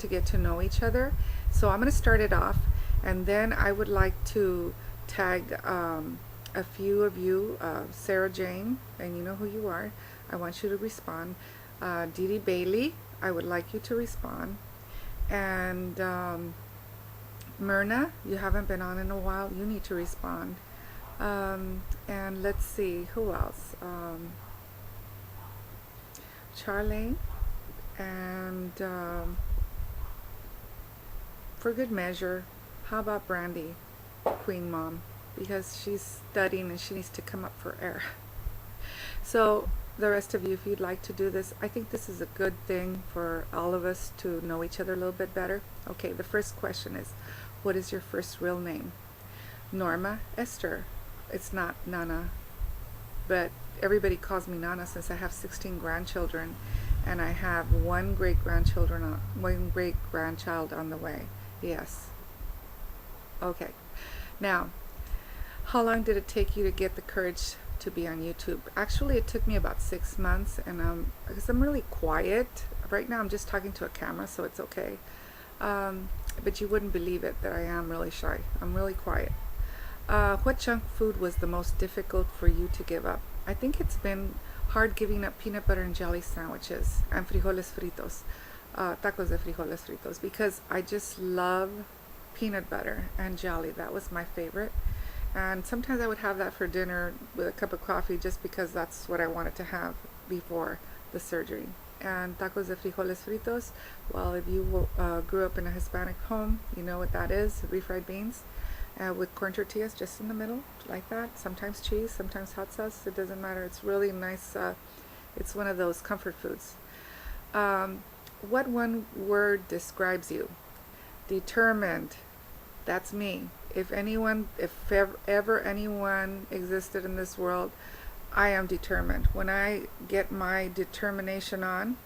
to get to know each other. So I'm going to start it off, and then I would like to tag a few of you, Sarah Jane, and you know who you are. I want you to respond. Dee Dee Bailey, I would like you to respond. And Myrna, you haven't been on in a while. You need to respond. And let's see, who else? Charlene, and for good measure, how about Brandy, Queen Mom, because she's studying and she needs to come up for air. So the rest of you, if you'd like to do this, I think this is a good thing for all of us to know each other a little bit better. Okay, the first question is, what is your first real name? Norma Esther. It's not Nana, but everybody calls me Nana since I have 16 grandchildren, and I have one great grandchild on the way. Yes. Okay. Now, how long did it take you to get the courage to be on YouTube? Actually, it took me about 6 months, and because I'm really quiet right now. I'm just talking to a camera, so it's okay. But you wouldn't believe it that I am really shy. I'm really quiet. What junk food was the most difficult for you to give up? I think it's been hard giving up peanut butter and jelly sandwiches and frijoles fritos, tacos de frijoles fritos, because I just love peanut butter and jelly. That was my favorite. And sometimes I would have that for dinner with a cup of coffee just because that's what I wanted to have before the surgery. And tacos de frijoles fritos, well, if you grew up in a Hispanic home, you know what that is, refried beans. With corn tortillas just in the middle, like that. Sometimes cheese, sometimes hot sauce. It doesn't matter. It's really nice. It's one of those comfort foods. What one word describes you? Determined. That's me. If ever anyone existed in this world, I am determined. When I get my determination on,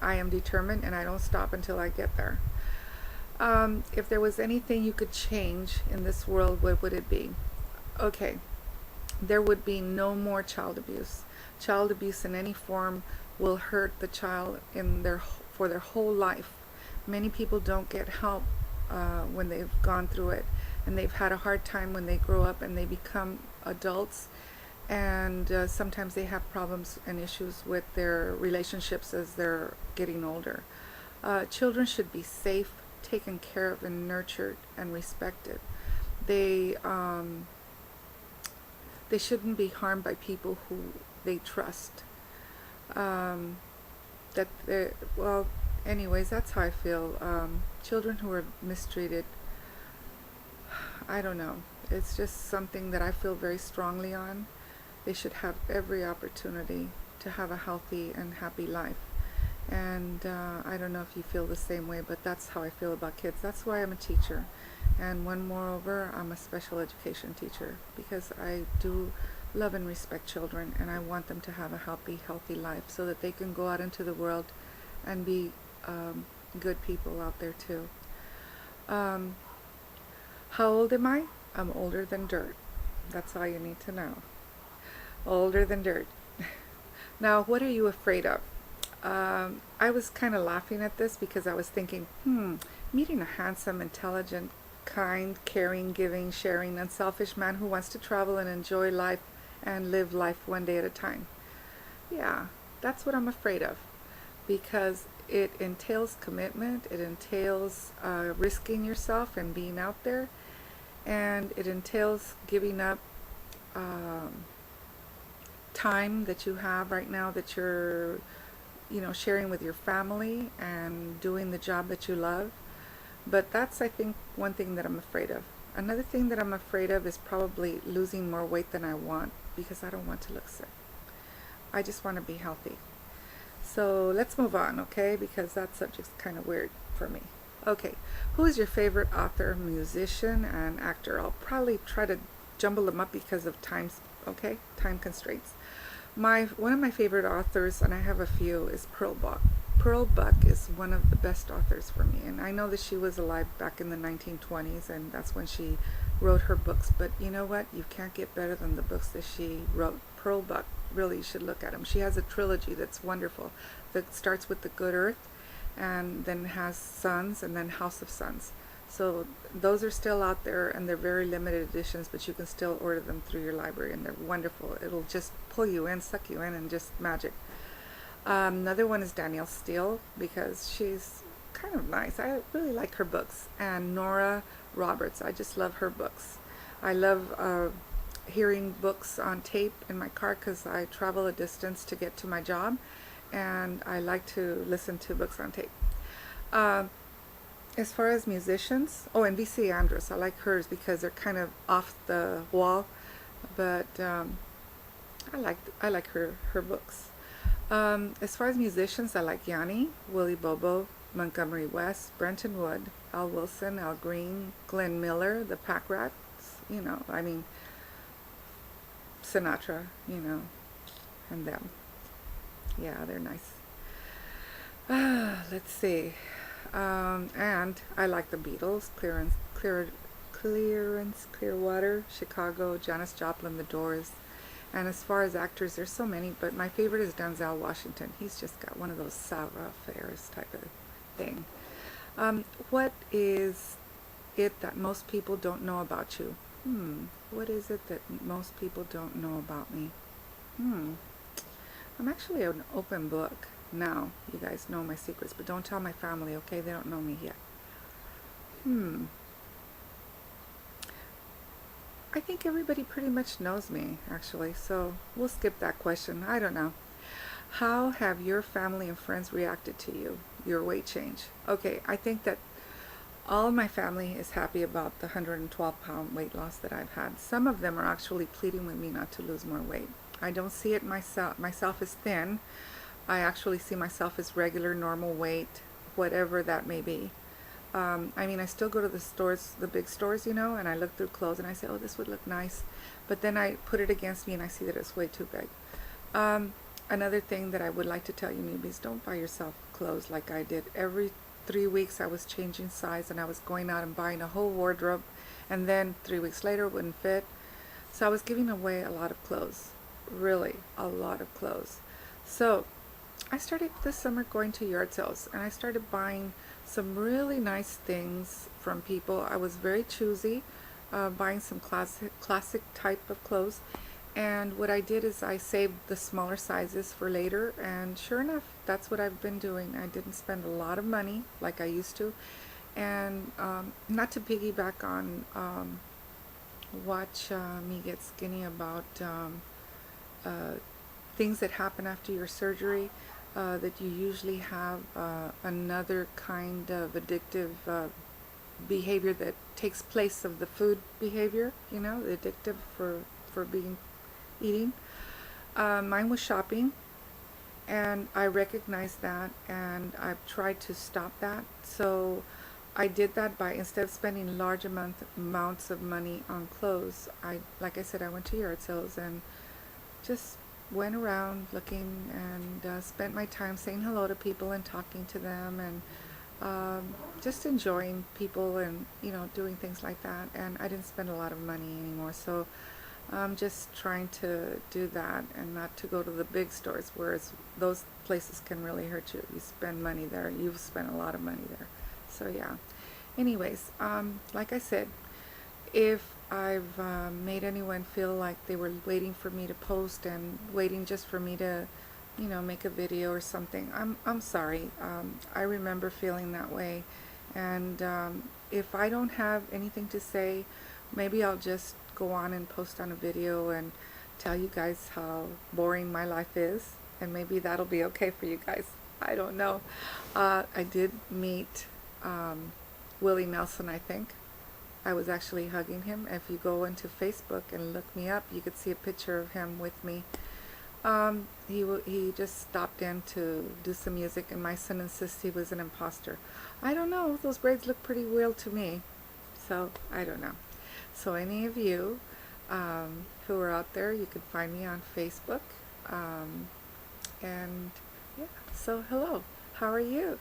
I am determined, and I don't stop until I get there. If there was anything you could change in this world, what would it be? Okay, there would be no more child abuse. Child abuse in any form will hurt the child for their whole life. Many people don't get help when they've gone through it, and they've had a hard time when they grow up and they become adults, and sometimes they have problems and issues with their relationships as they're getting older. Children should be safe, taken care of, and nurtured and respected. They shouldn't be harmed by people who they trust. Well, anyways, that's how I feel. Children who are mistreated, I don't know. It's just something that I feel very strongly on. They should have every opportunity to have a healthy and happy life. And I don't know if you feel the same way, but that's how I feel about kids. That's why I'm a teacher. And moreover, I'm a special education teacher, because I do love and respect children, and I want them to have a healthy life so that they can go out into the world and be good people out there too. How old am I? I'm older than dirt. That's all you need to know. Older than dirt. Now, what are you afraid of? I was kind of laughing at this because I was thinking, meeting a handsome, intelligent, kind, caring, giving, sharing, unselfish man who wants to travel and enjoy life and live life one day at a time. Yeah, that's what I'm afraid of, because it entails commitment, it entails risking yourself and being out there, and it entails giving up time that you have right now that you're sharing with your family and doing the job that you love. But that's, I think, one thing that I'm afraid of. Another thing that I'm afraid of is probably losing more weight than I want, because I don't want to look sick. I just want to be healthy. So let's move on, okay? Because that subject's kind of weird for me. Okay, who is your favorite author, musician, and actor? I'll probably try to jumble them up because of time constraints. One of my favorite authors, and I have a few, is Pearl Buck. Pearl Buck is one of the best authors for me, and I know that she was alive back in the 1920s, and that's when she wrote her books. But you know what? You can't get better than the books that she wrote. Pearl Buck, really, you should look at them. She has a trilogy that's wonderful that starts with The Good Earth, and then has Sons, and then House of Sons. So those are still out there, and they're very limited editions, but you can still order them through your library, and they're wonderful. It'll just pull you in, suck you in, and just magic. Another one is Danielle Steele, because she's kind of nice. I really like her books. And Nora Roberts, I just love her books. I love hearing books on tape in my car because I travel a distance to get to my job, and I like to listen to books on tape. As far as musicians, oh, and VC Andrews, I like hers because they're kind of off the wall, but I like her books. As far as musicians, I like Yanni, Willie Bobo, Montgomery West, Brenton Wood, Al Wilson, Al Green, Glenn Miller, the Pack Rats, I mean, Sinatra, and them. Yeah, they're nice. Let's see. And I like the Beatles, Clearance Clearwater, Chicago, Janis Joplin, The Doors. And as far as actors, there's so many, but my favorite is Denzel Washington. He's just got one of those savoir-faire type of thing. What is it that most people don't know about you? What is it that most people don't know about me? I'm actually an open book. Now, you guys know my secrets, but don't tell my family, okay? They don't know me yet. I think everybody pretty much knows me, actually, so we'll skip that question. I don't know. How have your family and friends reacted to you, your weight change? Okay, I think that all my family is happy about the 112-pound weight loss that I've had. Some of them are actually pleading with me not to lose more weight. I don't see it myself as thin. I actually see myself as regular, normal weight, whatever that may be. I mean, I still go to the stores, the big stores, and I look through clothes and I say, oh, this would look nice. But then I put it against me and I see that it's way too big. Another thing that I would like to tell you newbies, don't buy yourself clothes like I did. Every 3 weeks I was changing size and I was going out and buying a whole wardrobe, and then 3 weeks later it wouldn't fit. So I was giving away a lot of clothes, really a lot of clothes. So I started this summer going to yard sales, and I started buying some really nice things from people. I was very choosy, buying some classic type of clothes. And what I did is I saved the smaller sizes for later, and sure enough, that's what I've been doing. I didn't spend a lot of money like I used to. And not to piggyback on watch me get skinny about things that happen after your surgery, that you usually have another kind of addictive behavior that takes place of the food behavior, the addictive for eating. Mine was shopping, and I recognized that, and I've tried to stop that. So I did that by, instead of spending large amounts of money on clothes, like I said, I went to yard sales and just went around looking, and spent my time saying hello to people and talking to them, and just enjoying people, and doing things like that. And I didn't spend a lot of money anymore, so I'm just trying to do that and not to go to the big stores, whereas those places can really hurt you. You spend money there, you've spent a lot of money there. So yeah, anyways, like I said, if I've made anyone feel like they were waiting for me to post and waiting just for me to make a video or something, I'm sorry. I remember feeling that way, and if I don't have anything to say, maybe I'll just go on and post on a video and tell you guys how boring my life is, and maybe that'll be okay for you guys. I don't know. I did meet Willie Nelson, I think. I was actually hugging him. If you go into Facebook and look me up, you could see a picture of him with me. He just stopped in to do some music, and my son insists he was an imposter. I don't know, those braids look pretty real to me, so I don't know. So any of you who are out there, you can find me on Facebook, and yeah, so hello, how are you?